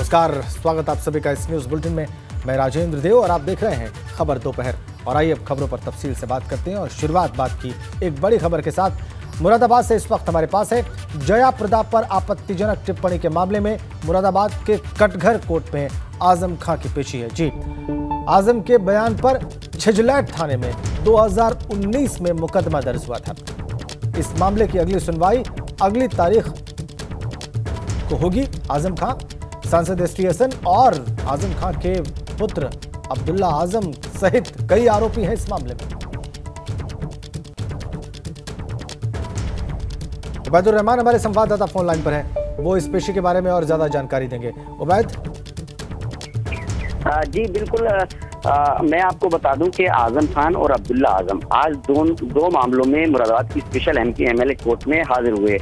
नमस्कार, स्वागत आप सभी का इस न्यूज बुलेटिन में। मैं राजेंद्र देव और आप देख रहे हैं खबर दोपहर। और आइए अब खबरों पर तफसील से बात करते हैं और शुरुआत बात की एक बड़ी खबर के साथ। मुरादाबाद से इस वक्त हमारे पास है जया प्रदा पर आपत्तिजनक टिप्पणी के मामले में मुरादाबाद के कटघर कोर्ट में आजम खां की पेशी है। जी, आजम के बयान पर छिजलैट थाने में 2019 में मुकदमा दर्ज हुआ था। इस मामले की अगली सुनवाई अगली तारीख को होगी। आजम खां, सांसद एसटी हसन और आजम खां के पुत्र अब्दुल्ला आजम सहित कई आरोपी हैं इस मामले में। उबैदुर रहमान हमारे संवाददाता फोन लाइन पर हैं, वो इस पेशी के बारे में और ज्यादा जानकारी देंगे। उबैद। जी बिल्कुल, मैं आपको बता दूं कि आजम खान और अब्दुल्ला आजम आज दो मामलों में मुरादाबाद की स्पेशल एमपी-एमएलए कोर्ट में हाजिर हुए।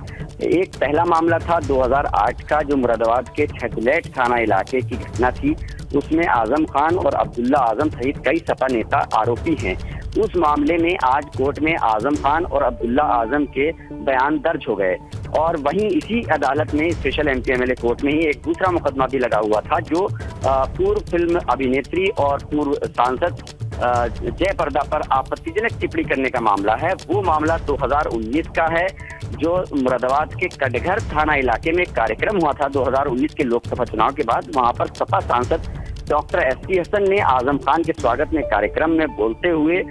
एक पहला मामला था 2008 का, जो मुरादाबाद के छिजलैट थाना इलाके की घटना थी। उसमें आजम खान और अब्दुल्ला आजम सहित कई सपा नेता आरोपी हैं। उस मामले में आज कोर्ट में आजम खान और अब्दुल्ला आजम के बयान दर्ज हो गए। और वहीं इसी अदालत में स्पेशल एमपी-एमएलए कोर्ट में ही एक दूसरा मुकदमा भी लगा हुआ था, जो पूर्व फिल्म अभिनेत्री और पूर्व सांसद जया प्रदा पर आपत्तिजनक टिप्पणी करने का मामला है। वो मामला 2019 का है, जो मुरादाबाद के कटघर थाना इलाके में कार्यक्रम हुआ था 2019 के लोकसभा चुनाव के बाद। वहां पर सपा सांसद डॉक्टर एसटी हसन ने आजम खान के स्वागत में कार्यक्रम में बोलते हुए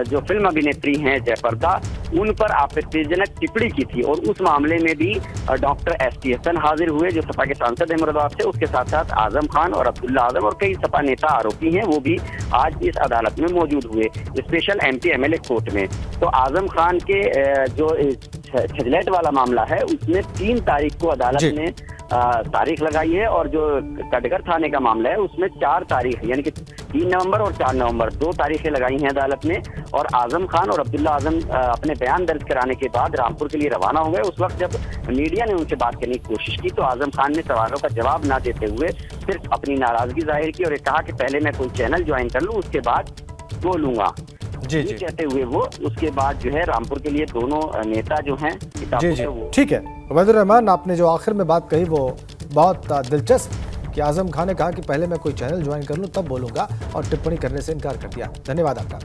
जो फिल्म अभिनेत्री हैं जया प्रदा, उन पर आपत्तिजनक टिप्पणी की थी। और उस मामले में भी डॉक्टर एसटी हसन हाजिर हुए, जो सपा के सांसद हैं मुरादाबाद से। उसके साथ साथ आजम खान और अब्दुल्ला आजम और कई सपा नेता आरोपी हैं, वो भी आज इस अदालत में मौजूद हुए स्पेशल एमपी-एमएलए कोर्ट में। तो आजम खान के जो छिजलैट वाला मामला है, उसमें 3 तारीख को अदालत ने तारीख लगाई है। और जो कटघर थाने का मामला है, उसमें 4 तारीख यानी कि 3 नवंबर और 4 नवंबर 2 तारीखें लगाई हैं अदालत ने। और आजम खान और अब्दुल्ला आजम अपने बयान दर्ज कराने के बाद रामपुर के लिए रवाना हो गए। उस वक्त जब मीडिया ने उनसे बात करने की कोशिश की, तो आजम खान ने सवालों का जवाब ना देते हुए सिर्फ अपनी नाराजगी जाहिर की और कहा कि पहले मैं कोई चैनल ज्वाइन कर लूँ, उसके बाद बोलूंगा। जी कहते हुए वो उसके बाद जो है रामपुर के लिए दोनों नेता जो हैं ठीक है। उबैदुर रहमान, आपने जो आखिर में बात कही वो बहुत दिलचस्प कि आजम खान ने कहा कि पहले मैं कोई चैनल ज्वाइन कर लूं तब बोलूंगा, और टिप्पणी करने से इनकार कर दिया। धन्यवाद आपका।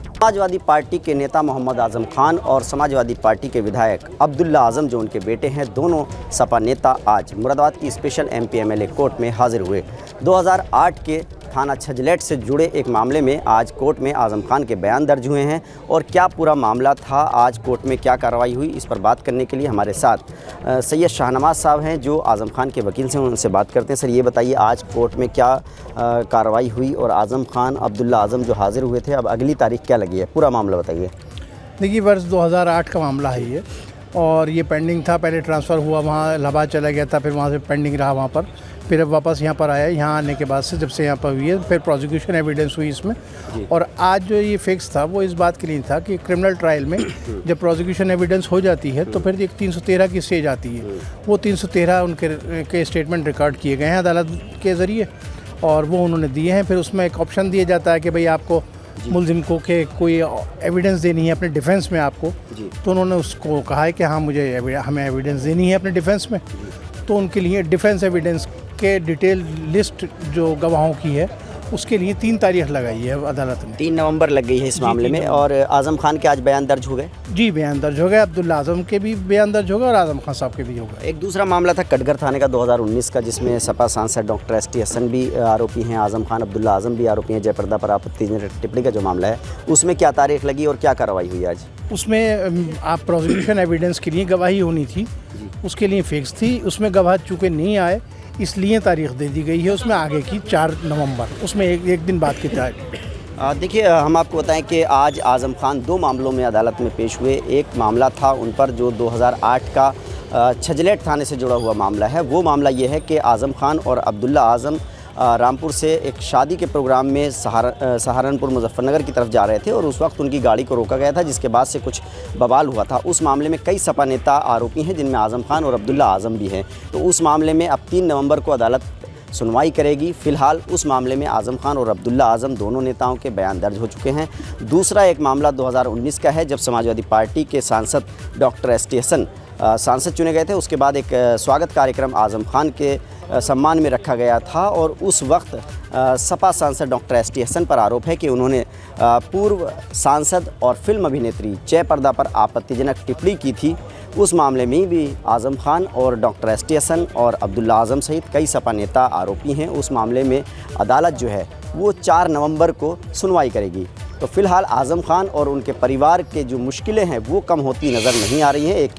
समाजवादी पार्टी के नेता मोहम्मद आजम खान और समाजवादी पार्टी के विधायक अब्दुल्ला आजम, जो उनके बेटे हैं, दोनों सपा नेता आज मुरादाबाद की स्पेशल एमपी-एमएलए कोर्ट में हाजिर हुए। 2008 के थाना छिजलैट से जुड़े एक मामले में आज कोर्ट में आजम खान के बयान दर्ज हुए हैं। और क्या पूरा मामला था, आज कोर्ट में क्या कार्रवाई हुई, इस पर बात करने के लिए हमारे साथ सैयद शाहनवाज साहब हैं, जो आजम खान के वकील से, उनसे बात करते हैं। सर, ये बताइए आज कोर्ट में क्या कार्रवाई हुई और आजम खान, अब्दुल्ला आजम जो हाजिर हुए थे, अब अगली तारीख क्या लगी है, पूरा मामला बताइए। देखिए, वर्ष 2008 का मामला है ये, और ये पेंडिंग था। पहले ट्रांसफ़र हुआ, वहाँ इलाहाबाद चला गया था, फिर वहाँ से पेंडिंग रहा वहाँ पर, फिर अब वापस यहाँ पर आया। यहाँ आने के बाद से जब से यहाँ पर हुई है, फिर प्रोसिक्यूशन एविडेंस हुई इसमें। और आज जो ये फिक्स था वो इस बात के लिए था कि क्रिमिनल ट्रायल में जब प्रोसिक्यूशन एविडेंस हो जाती है तो फिर एक 313 की स्टेज आती है। वो 313 उनके स्टेटमेंट रिकॉर्ड किए गए हैं अदालत के ज़रिए, और वो उन्होंने दिए हैं। फिर उसमें एक ऑप्शन दिया जाता है कि भाई आपको मुलजिम को के कोई एविडेंस देनी है अपने डिफेंस में आपको। तो उन्होंने उसको कहा है कि हाँ, हमें एविडेंस देनी है अपने डिफेंस में। तो उनके लिए डिफेंस एविडेंस के डिटेल लिस्ट जो गवाहों की है, उसके लिए 3 तारीख लगाई है अदालत ने। 3 नवंबर लग गई है इस मामले में। और आजम खान के आज बयान दर्ज हो गए? जी, बयान दर्ज हो गए। अब्दुल्ला आजम के भी बयान दर्ज हो गए और आजम खान साहब के भी हो गए। एक दूसरा मामला था कटघर थाने का 2019 का, जिसमें सपा सांसद डॉक्टर एसटी हसन भी आरोपी हैं, आजम खान, अब्दुल्ला आजम भी आरोपी हैं। जया प्रदा पर आपत्तिजनक टिप्पणी का जो मामला है, उसमें क्या तारीख लगी और क्या कार्रवाई हुई आज? उसमें आप प्रोसिक्यूशन एविडेंस के लिए गवाही होनी थी, उसके लिए फिक्स थी। उसमें गवाह चूँकि नहीं आए, इसलिए तारीख दे दी गई है उसमें आगे की 4 नवंबर, उसमें एक दिन बाद की तारीख। देखिए, हम आपको बताएं कि आज आजम खान 2 मामलों में अदालत में पेश हुए। एक मामला था उन पर जो 2008 का छिजलैट थाने से जुड़ा हुआ मामला है। वो मामला ये है कि आजम खान और अब्दुल्ला आजम रामपुर से एक शादी के प्रोग्राम में सहारनपुर मुजफ्फरनगर की तरफ जा रहे थे, और उस वक्त उनकी गाड़ी को रोका गया था, जिसके बाद से कुछ बवाल हुआ था। उस मामले में कई सपा नेता आरोपी हैं, जिनमें आजम खान और अब्दुल्ला आजम भी हैं। तो उस मामले में अब 3 नवंबर को अदालत सुनवाई करेगी। फिलहाल उस मामले में आजम खान और अब्दुल्ला आजम दोनों नेताओं के बयान दर्ज हो चुके हैं। दूसरा एक मामला 2019 का है, जब समाजवादी पार्टी के सांसद डॉक्टर एसटी हसन सांसद चुने गए थे। उसके बाद एक स्वागत कार्यक्रम आज़म खान के सम्मान में रखा गया था और उस वक्त सपा सांसद डॉक्टर एस.टी. हसन पर आरोप है कि उन्होंने पूर्व सांसद और फिल्म अभिनेत्री जय प्रदा पर आपत्तिजनक टिप्पणी की थी। उस मामले में भी आज़म खान और डॉक्टर एस.टी. हसन और अब्दुल्ला आज़म सहित कई सपा नेता आरोपी हैं। उस मामले में अदालत जो है वो 4 नवंबर को सुनवाई करेगी। तो फिलहाल आज़म खान और उनके परिवार के जो मुश्किलें हैं वो कम होती नज़र नहीं आ रही हैं।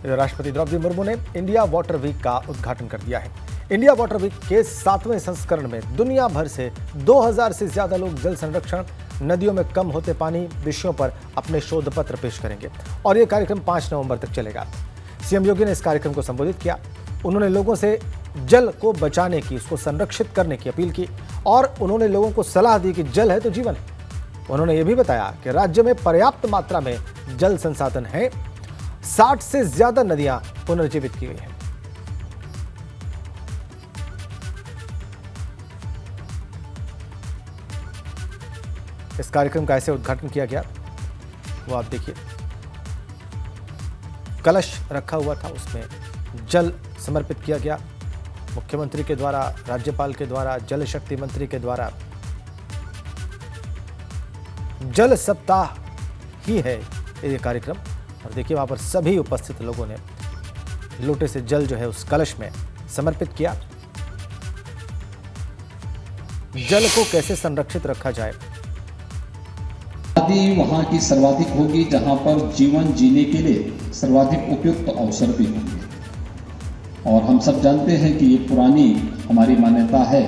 राष्ट्रपति द्रौपदी मुर्मू ने इंडिया वाटर वीक का उद्घाटन कर दिया है। इंडिया वाटर वीक के 7वें संस्करण में दुनिया भर से 2000 से ज्यादा लोग जल संरक्षण, नदियों में कम होते पानी विषयों पर अपने शोध पत्र पेश करेंगे और ये कार्यक्रम 5 नवंबर तक चलेगा। सीएम योगी ने इस कार्यक्रम को संबोधित किया। उन्होंने लोगों से जल को बचाने की, उसको संरक्षित करने की अपील की और उन्होंने लोगों को सलाह दी कि जल है तो जीवन है। उन्होंने ये भी बताया कि राज्य में पर्याप्त मात्रा में जल संसाधन है। 60 से ज्यादा नदियां पुनर्जीवित की गई हैं। इस कार्यक्रम का ऐसे उद्घाटन किया गया, वो आप देखिए। कलश रखा हुआ था, उसमें जल समर्पित किया गया। मुख्यमंत्री के द्वारा, राज्यपाल के द्वारा, जल शक्ति मंत्री के द्वारा। जल सप्ताह ही है ये कार्यक्रम और देखिए वहां पर सभी उपस्थित लोगों ने लोटे से जल जो है उस कलश में समर्पित किया। जल को कैसे संरक्षित रखा जाए, नदी वहाँ की सर्वाधिक होगी जहाँ पर जीवन जीने के लिए सर्वाधिक उपयुक्त अवसर भी होंगे। और हम सब जानते हैं कि ये पुरानी हमारी मान्यता है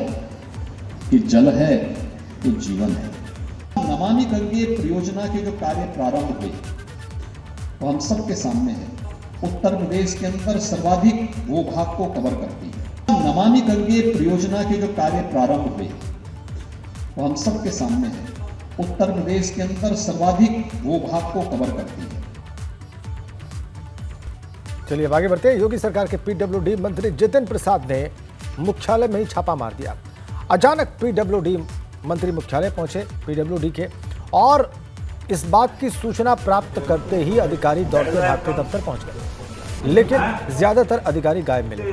कि जल है तो जीवन है। नमामि गंगे परियोजना के जो कार्य प्रारंभ हुए वो हम सबके सामने है। उत्तर प्रदेश के अंदर सर्वाधिक भूभाग को कवर करती है। नमामि गंगे परियोजना के जो कार्य प्रारंभ हुए वो हम सबके सामने है। उत्तर प्रदेश के अंदर सर्वाधिक भूभाग को कवर करती है। चलिए अब आगे बढ़ते हैं। योगी सरकार के पीडब्ल्यूडी मंत्री जितिन प्रसाद ने मुख्यालय में ही छापा मार दिया। अचानक पीडब्ल्यूडी मंत्री मुख्यालय पहुंचे, पीडब्ल्यूडी के, और इस बात की सूचना प्राप्त करते ही अधिकारी दौड़ते भागते दफ्तर पहुंच गए, लेकिन ज्यादातर अधिकारी गायब मिले।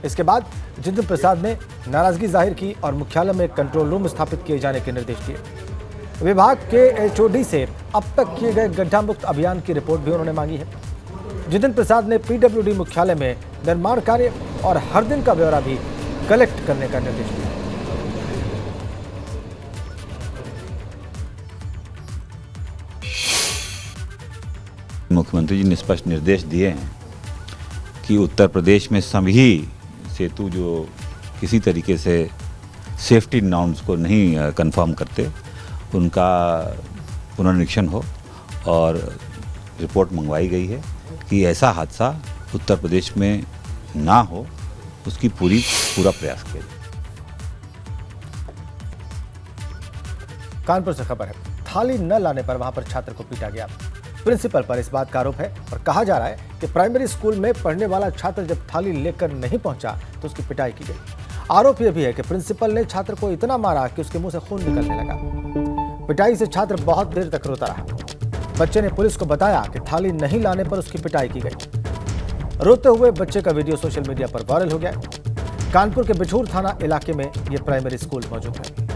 इसके बाद जितिन प्रसाद ने नाराजगी जाहिर की और मुख्यालय में कंट्रोल रूम स्थापित किए जाने के निर्देश दिए। विभाग के एचओडी से अब तक किए गए गड्ढा मुक्त अभियान की रिपोर्ट भी उन्होंने मांगी है। जितिन प्रसाद ने पीडब्ल्यूडी मुख्यालय में निर्माण कार्य और हर दिन का ब्यौरा भी कलेक्ट करने का निर्देश दिया। मुख्यमंत्री जी ने स्पष्ट निर्देश दिए हैं कि उत्तर प्रदेश में सभी सेतु जो किसी तरीके से सेफ्टी नॉर्म्स को नहीं कंफर्म करते, उनका पुनर्निरीक्षण हो और रिपोर्ट मंगवाई गई है कि ऐसा हादसा उत्तर प्रदेश में ना हो, उसकी पूरा प्रयास किया जाए। कानपुर से खबर है, थाली न लाने पर वहां पर छात्र को पीटा गया। प्रिंसिपल पर इस बात का आरोप है और कहा जा रहा है कि प्राइमरी स्कूल में पढ़ने वाला छात्र जब थाली लेकर नहीं पहुंचा तो उसकी पिटाई की गई। आरोप यह भी है कि प्रिंसिपल ने छात्र को इतना मारा कि उसके मुंह से खून निकलने लगा। पिटाई से छात्र बहुत देर तक रोता रहा। बच्चे ने पुलिस को बताया कि थाली नहीं लाने पर उसकी पिटाई की गई। रोते हुए बच्चे का वीडियो सोशल मीडिया पर वायरल हो गया। कानपुर के बिठूर थाना इलाके में यह प्राइमरी स्कूल मौजूद है।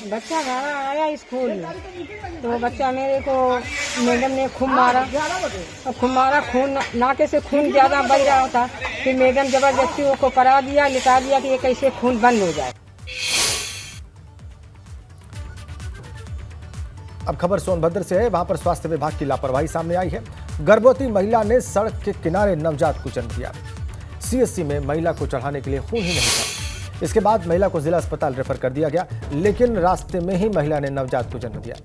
बच्चा घर आया स्कूल में तो बच्चा मेरे को मैडम ने खूब मारा और खून नाके से खून ज़्यादा बह रहा था। फिर मैडम जबरदस्ती उसको करा दिया, लिखा दिया कि ये कैसे खून बंद हो जाए। अब खबर सोनभद्र से है। वहां पर स्वास्थ्य विभाग की लापरवाही सामने आई है। गर्भवती महिला ने सड़क के किनारे नवजात को जन्म दिया। सीएससी में महिला को चढ़ाने के लिए खून ही नहीं था। इसके बाद महिला को जिला अस्पताल रेफर कर दिया गया, लेकिन रास्ते में ही महिला ने नवजात को जन्म दिया।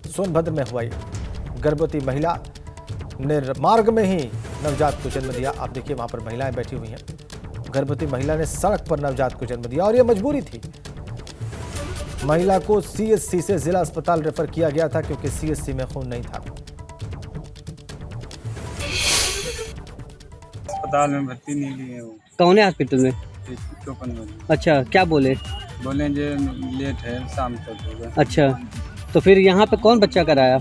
सोनभद्र में हुआ गर्भवती महिला ने मार्ग में ही नवजात को जन्म दिया। आप देखिए वहां पर महिलाएं बैठी हुई हैं। गर्भवती महिला ने सड़क पर नवजात को जन्म दिया और यह मजबूरी थी। महिला को सीएससी से जिला अस्पताल रेफर किया गया था क्योंकि सीएससी में खून नहीं था। अस्पताल में भर्ती नहीं लिए वो कौन है हॉस्पिटल में? टोकन में अच्छा, क्या बोले? बोले जो लेट है शाम तक होगा। अच्छा, तो फिर यहाँ पे कौन बच्चा कराया?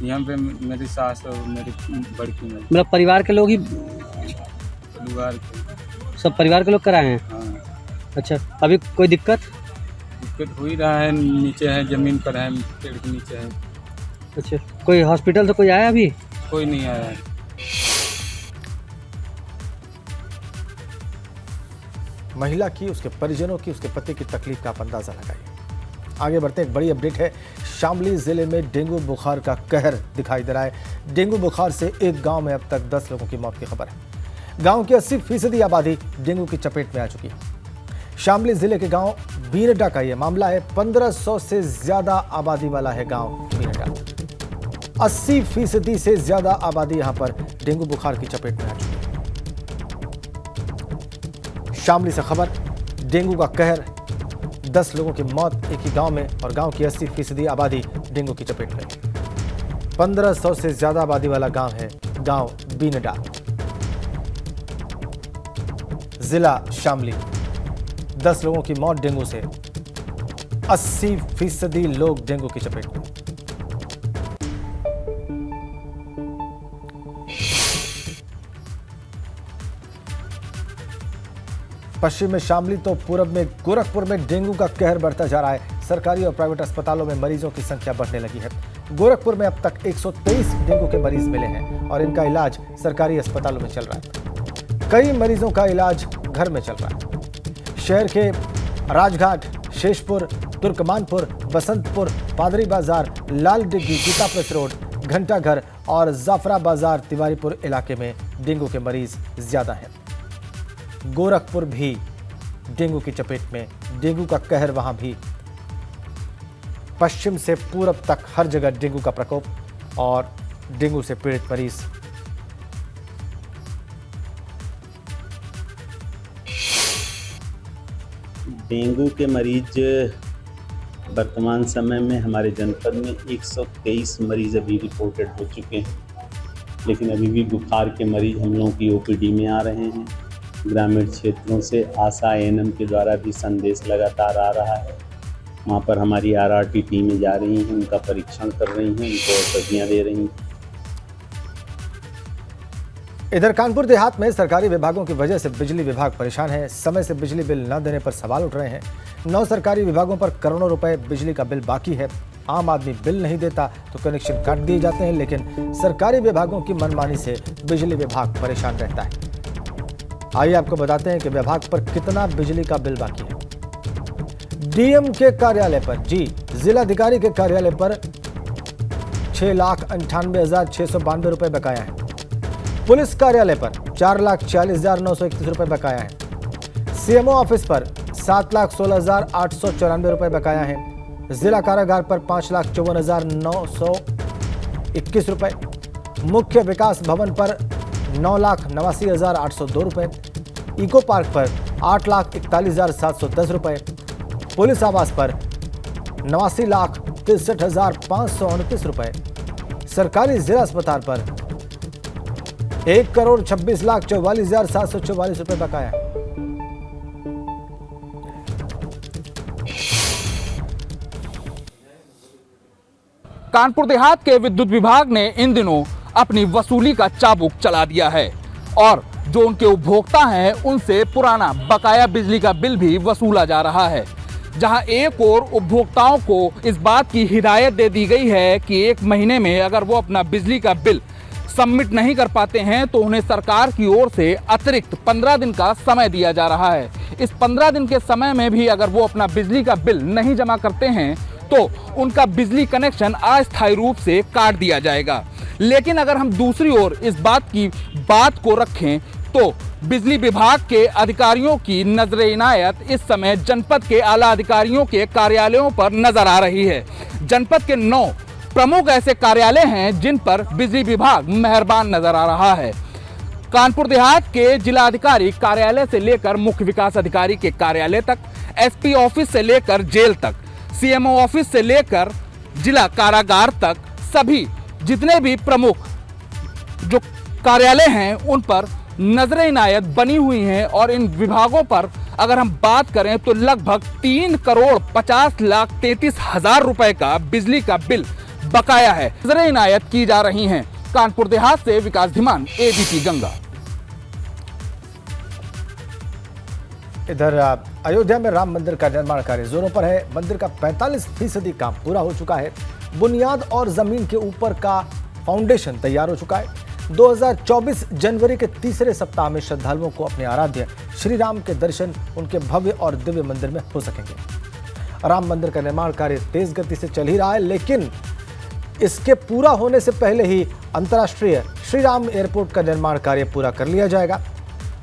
यहाँ पे मेरी सास और मेरी बड़की में मतलब परिवार के लोग ही, परिवार के। सब परिवार के लोग कराए हैं? हाँ, अच्छा, अभी कोई दिक्कत? दिक्कत हो ही रहा है, नीचे है, जमीन पर है, पेड़ के नीचे है। अच्छा, कोई हॉस्पिटल से कोई आया अभी? कोई नहीं आया है। महिला की, उसके परिजनों की, उसके पति की तकलीफ का आप अंदाजा लगाइए। आगे बढ़ते हैं, एक बड़ी अपडेट है। शामली जिले में डेंगू बुखार का कहर दिखाई दे रहा है। डेंगू बुखार से एक गांव में अब तक 10 लोगों की मौत की खबर है। गांव की 80% आबादी डेंगू की चपेट में आ चुकी है। शामली जिले के गांव बीनडा का यह मामला है। 1500 से ज्यादा आबादी वाला है गांव बीनडा। 80% से ज्यादा आबादी यहां पर डेंगू बुखार की चपेट में आ चुकी है। शामली से खबर, डेंगू का कहर, 10 लोगों की मौत एक ही गांव में और गांव की 80% आबादी डेंगू की चपेट में। 1500 से ज्यादा आबादी वाला गांव है गांव बीनडा, जिला शामली। 10 लोगों की मौत डेंगू से, 80% लोग डेंगू की चपेट में। पश्चिम में शामली तो पूरब में गोरखपुर में डेंगू का कहर बढ़ता जा रहा है। सरकारी और प्राइवेट अस्पतालों में मरीजों की संख्या बढ़ने लगी है। गोरखपुर में अब तक 123 डेंगू के मरीज मिले हैं और इनका इलाज सरकारी अस्पतालों में चल रहा है। कई मरीजों का इलाज घर में चल रहा है। शहर के राजघाट, शेषपुर, तुर्कमानपुर, बसंतपुर, पादरी बाजार, लाल डिग्गी, गीता प्रेस रोड, घंटाघर और जाफरा बाजार, तिवारीपुर इलाके में डेंगू के मरीज ज्यादा हैं। गोरखपुर भी डेंगू की चपेट में, डेंगू का कहर वहां भी। पश्चिम से पूरब तक हर जगह डेंगू का प्रकोप और डेंगू से पीड़ित मरीज। डेंगू के मरीज वर्तमान समय में हमारे जनपद में 123 मरीज अभी रिपोर्टेड हो चुके हैं, लेकिन अभी भी बुखार के मरीज हम लोगों की ओपीडी में आ रहे हैं। ग्रामीण क्षेत्रों से आशा एएनएम के द्वारा भी संदेश लगातार आ रहा है। वहाँ पर हमारी आरआरटी टीमें जा रही हैं, उनका परीक्षण कर रही हैं, उनको औषधियाँ दे रही हैं। इधर कानपुर देहात में सरकारी विभागों की वजह से बिजली विभाग परेशान है। समय से बिजली बिल न देने पर सवाल उठ रहे हैं। 9 सरकारी विभागों पर करोड़ों रुपए बिजली का बिल बाकी है। आम आदमी बिल नहीं देता तो कनेक्शन काट दिए जाते हैं, लेकिन सरकारी विभागों की मनमानी से बिजली विभाग परेशान रहता है। आइए आपको बताते हैं कि विभाग पर कितना बिजली का बिल बाकी है। डीएम के कार्यालय पर, जी जिलाधिकारी के कार्यालय पर 6,98,692 रुपए बकाया है। पुलिस कार्यालय पर 4,40,931 रुपए बकाया है। सीएमओ ऑफिस पर 7,16,894 रुपए बकाया है। जिला कारागार पर 5,54,921 रुपए। मुख्य विकास भवन पर 9,89,802 रुपए। इको पार्क पर 8,41,710 रुपए। पुलिस आवास पर 89,63,529 रुपए। सरकारी जिला अस्पताल पर 1,26,44,744 रुपए बकाया है। कानपुर देहात के विद्युत विभाग ने इन दिनों अपनी वसूली का चाबुक चला दिया है और जो उनके उपभोक्ता हैं उनसे पुराना बकाया बिजली का बिल भी वसूला जा रहा है। जहां एक और उपभोक्ताओं को इस बात की हिदायत दे दी गई है कि 1 महीने में अगर वो अपना बिजली का बिल सबमिट नहीं कर पाते हैं तो उन्हें सरकार की ओर से अतिरिक्त 15 दिन का समय दिया जा रहा है। इस 15 दिन के समय में भी अगर वो अपना बिजली का बिल नहीं जमा करते हैं तो उनका बिजली कनेक्शन अस्थायी रूप से काट दिया जाएगा। लेकिन अगर हम दूसरी ओर इस बात को रखें तो बिजली विभाग के अधिकारियों की नजर इनायत इस समय जनपद के आला अधिकारियों के कार्यालयों पर नजर आ रही है। जनपद के 9 प्रमुख ऐसे कार्यालय हैं जिन पर बिजली विभाग मेहरबान नजर आ रहा है। कानपुर देहात के जिला अधिकारी कार्यालय से लेकर मुख्य विकास अधिकारी के कार्यालय तक, एसपी ऑफिस से लेकर जेल तक, सीएमओ ऑफिस से लेकर जिला कारागार तक, सभी जितने भी प्रमुख जो कार्यालय हैं उन पर नजर इनायत बनी हुई हैं और इन विभागों पर अगर हम बात करें तो लगभग 3,50,33,000 रुपए का बिजली का बिल बकाया है। नजर इनायत की जा रही हैं। कानपुर देहात से विकास धीमान, एबीपी गंगा। इधर अयोध्या में राम मंदिर का निर्माण कार्य जोरों पर है। मंदिर का 45% काम पूरा हो चुका है। बुनियाद और जमीन के ऊपर का फाउंडेशन तैयार हो चुका है। 2024 जनवरी के तीसरे सप्ताह में श्रद्धालुओं को अपने आराध्य श्री राम के दर्शन उनके भव्य और दिव्य मंदिर में हो सकेंगे। राम मंदिर का निर्माण कार्य तेज गति से चल ही रहा है, लेकिन इसके पूरा होने से पहले ही अंतर्राष्ट्रीय श्री राम एयरपोर्ट का निर्माण कार्य पूरा कर लिया जाएगा।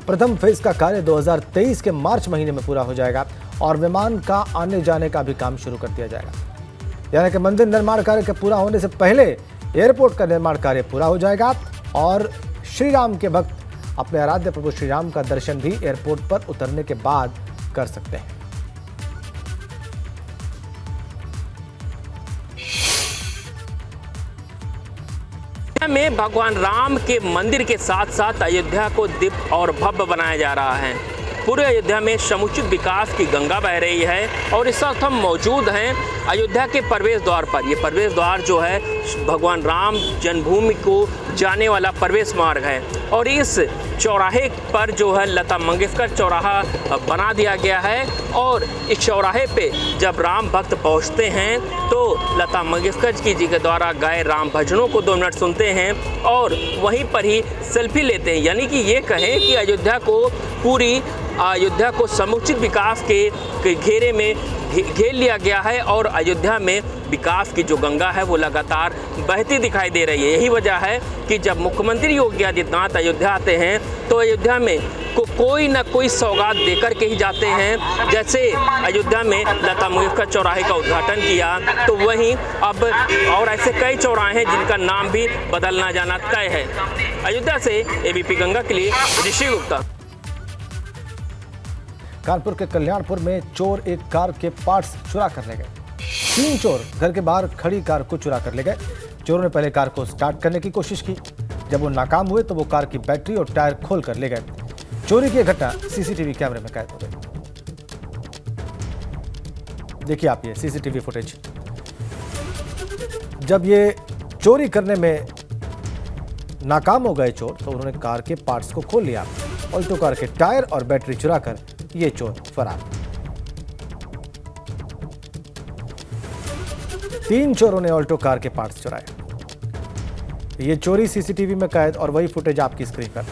प्रथम फेज का कार्य 2023 के मार्च महीने में पूरा हो जाएगा और विमान का आने जाने का भी काम शुरू कर दिया जाएगा। यानी कि मंदिर निर्माण कार्य के पूरा होने से पहले एयरपोर्ट का निर्माण कार्य पूरा हो जाएगा और श्री राम के भक्त अपने आराध्य प्रभु श्री राम का दर्शन भी एयरपोर्ट पर उतरने के बाद कर सकते हैं। में भगवान राम के मंदिर के साथ साथ अयोध्या को दिव्य और भव्य बनाया जा रहा है। पूरे अयोध्या में समुचित विकास की गंगा बह रही है और इस वक्त हम मौजूद हैं अयोध्या के प्रवेश द्वार पर। ये प्रवेश द्वार जो है भगवान राम जन्मभूमि को जाने वाला प्रवेश मार्ग है और इस चौराहे पर जो है लता मंगेशकर चौराहा बना दिया गया है और इस चौराहे पे जब राम भक्त पहुंचते हैं तो लता मंगेशकर जी के द्वारा गाए राम भजनों को 2 मिनट सुनते हैं और वहीं पर ही सेल्फी लेते हैं। यानी कि ये कहें कि अयोध्या को समुचित विकास के घेरे में घेर लिया गया है और अयोध्या में विकास की जो गंगा है वो लगातार बहती दिखाई दे रही है। यही वजह है कि जब मुख्यमंत्री योगी आदित्यनाथ अयोध्या आते हैं तो अयोध्या में कोई ना कोई सौगात देकर के ही जाते हैं। जैसे अयोध्या में लता मंगेशकर चौराहे का उद्घाटन किया तो वहीं अब और ऐसे कई चौराहे हैं जिनका नाम भी बदलना जाना तय है। अयोध्या से एबीपी गंगा के लिए ऋषि गुप्ता। कानपुर के कल्याणपुर में चोर एक कार के पार्ट्स चुरा कर ले गए। 3 चोर घर के बाहर खड़ी कार को चुरा कर ले गए। चोरों ने पहले कार को स्टार्ट करने की कोशिश की। जब वो नाकाम हुए तो वो कार की बैटरी और टायर खोल कर ले गए। चोरी की घटना सीसीटीवी कैमरे में कैद हो गई। देखिए आप ये सीसीटीवी फुटेज। जब ये चोरी करने में नाकाम हो गए चोर तो उन्होंने कार के पार्ट्स को खोल लिया। ऑल्टो कार के टायर और बैटरी चुराकर ये चोर फरार। 3 चोरों ने ऑल्टो कार के पार्ट्स चुराए। ये चोरी सीसीटीवी में कैद और वही फुटेज आपकी स्क्रीन पर।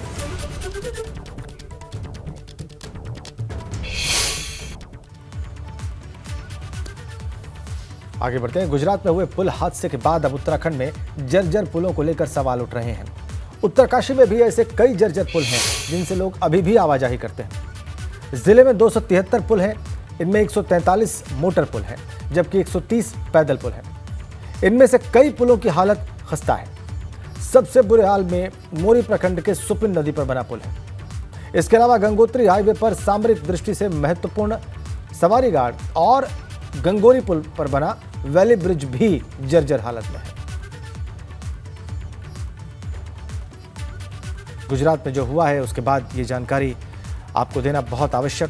आगे बढ़ते हैं। गुजरात में हुए पुल हादसे के बाद अब उत्तराखंड में जर्जर पुलों को लेकर सवाल उठ रहे हैं। उत्तरकाशी में भी ऐसे कई जर्जर पुल हैं जिनसे लोग अभी भी आवाजाही करते हैं। जिले में 273 पुल हैं। इनमें 143 मोटर पुल हैं जबकि 130 पैदल पुल हैं। इनमें से कई पुलों की हालत खस्ता है। सबसे बुरे हाल में मोरी प्रखंड के सुपिन नदी पर बना पुल है। इसके अलावा गंगोत्री हाईवे पर सामरिक दृष्टि से महत्वपूर्ण सवारी घाट और गंगोरी पुल पर बना वैली ब्रिज भी जर्जर हालत में है। गुजरात में जो हुआ है उसके बाद ये जानकारी आपको देना बहुत आवश्यक।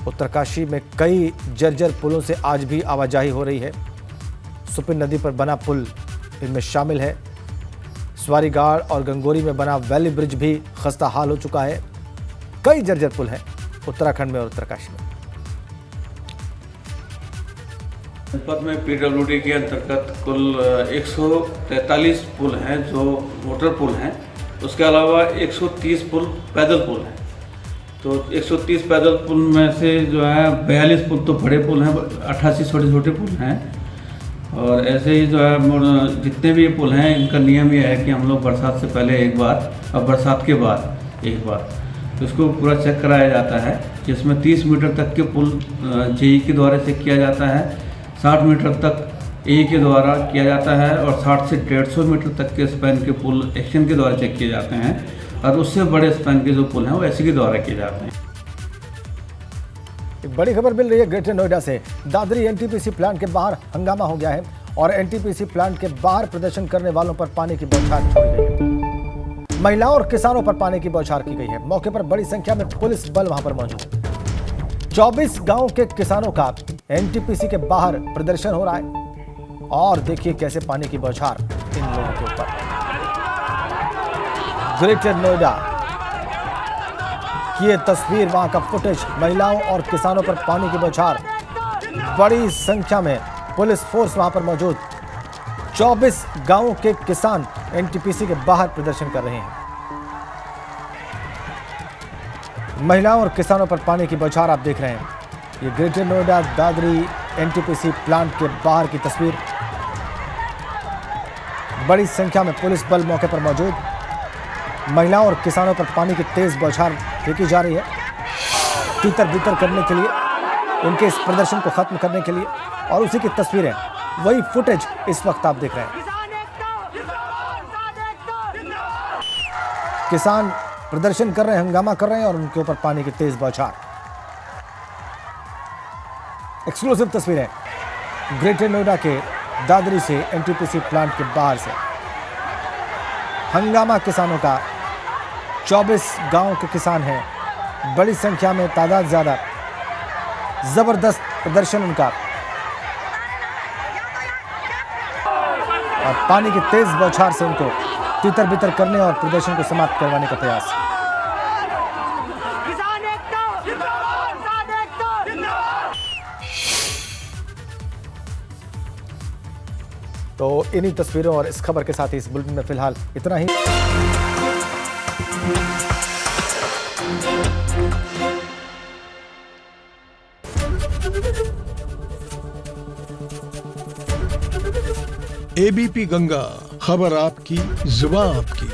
उत्तरकाशी में कई जर्जर पुलों से आज भी आवाजाही हो रही है। सुपिन नदी पर बना पुल इनमें शामिल है। सवारी घाट और गंगोरी में बना वैली ब्रिज भी खस्ता हाल हो चुका है। कई जर्जर पुल हैं उत्तराखंड में और उत्तरकाशी में। जनपद में पीडब्ल्यूडी के अंतर्गत कुल 143 पुल हैं जो मोटर पुल हैं। उसके अलावा 130 पुल पैदल पुल हैं। तो 130 पैदल पुल में से जो है 42 पुल तो बड़े पुल हैं, 88 छोटे छोटे पुल हैं। और ऐसे ही जो है जितने भी पुल हैं इनका नियम ये है कि हम लोग बरसात से पहले एक बार और बरसात के बाद एक बार तो इसको पूरा चेक कराया जाता है, जिसमें 30 मीटर तक के पुल जेई के द्वारा चेक किया जाता है, 60 मीटर तक ए के द्वारा किया जाता है और 60 से 150 मीटर तक के स्पैन के पुल एक्शन के द्वारा चेक किए जाते हैं और उससे बड़े स्पैन के जो पुल हैं वो ऐसे के द्वारा किए जाते हैं। एक बड़ी खबर मिल रही है ग्रेटर नोएडा से। दादरी एनटीपीसी प्लांट के बाहर हंगामा हो गया है और एनटीपीसी प्लांट के बाहर प्रदर्शन करने वालों पर पानी की बौछार छोड़ी गई है। महिलाओं और किसानों पर पानी की बौछार की गई है। मौके पर बड़ी संख्या में पुलिस बल वहां पर मौजूद। 24 गांव के किसानों का एनटीपीसी के बाहर प्रदर्शन हो रहा है और देखिए कैसे पानी की बौछार इन लोगों के ऊपर। ग्रेटर नोएडा की ये तस्वीर, वहां का फुटेज, महिलाओं और किसानों पर पानी की बौछार। बड़ी संख्या में पुलिस फोर्स वहां पर मौजूद। 24 गांवों के किसान एनटीपीसी के बाहर प्रदर्शन कर रहे हैं। महिलाओं और किसानों पर पानी की बौछार आप देख रहे हैं। ये greater Noida Dadri NTPC plant के बाहर की तस्वीर। बड़ी संख्या में पुलिस बल मौके पर मौजूद। महिलाओं और किसानों पर पानी की तेज बौछार फेंकी जा रही है, तीतर बीतर करने के लिए, उनके इस प्रदर्शन को खत्म करने के लिए। और उसी की तस्वीरें, वही फुटेज इस वक्त आप देख रहे हैं। किसान प्रदर्शन कर रहे हैं, हंगामा कर रहे हैं और उनके ऊपर पानी की तेज बौछार। एक्सक्लूसिव तस्वीरें ग्रेटर नोएडा के दादरी से, एनटीपीसी प्लांट के बाहर से। हंगामा किसानों का, 24 गांव के किसान हैं, बड़ी संख्या में, तादाद ज्यादा, जबरदस्त प्रदर्शन उनका और पानी की तेज बौछार से उनको तितर बितर करने और प्रदर्शन को समाप्त करवाने का प्रयास। तो इन्हीं तस्वीरों और इस खबर के साथ ही इस बुलेटिन में फिलहाल इतना ही। एबीपी गंगा, खबर आपकी, जुबान आपकी।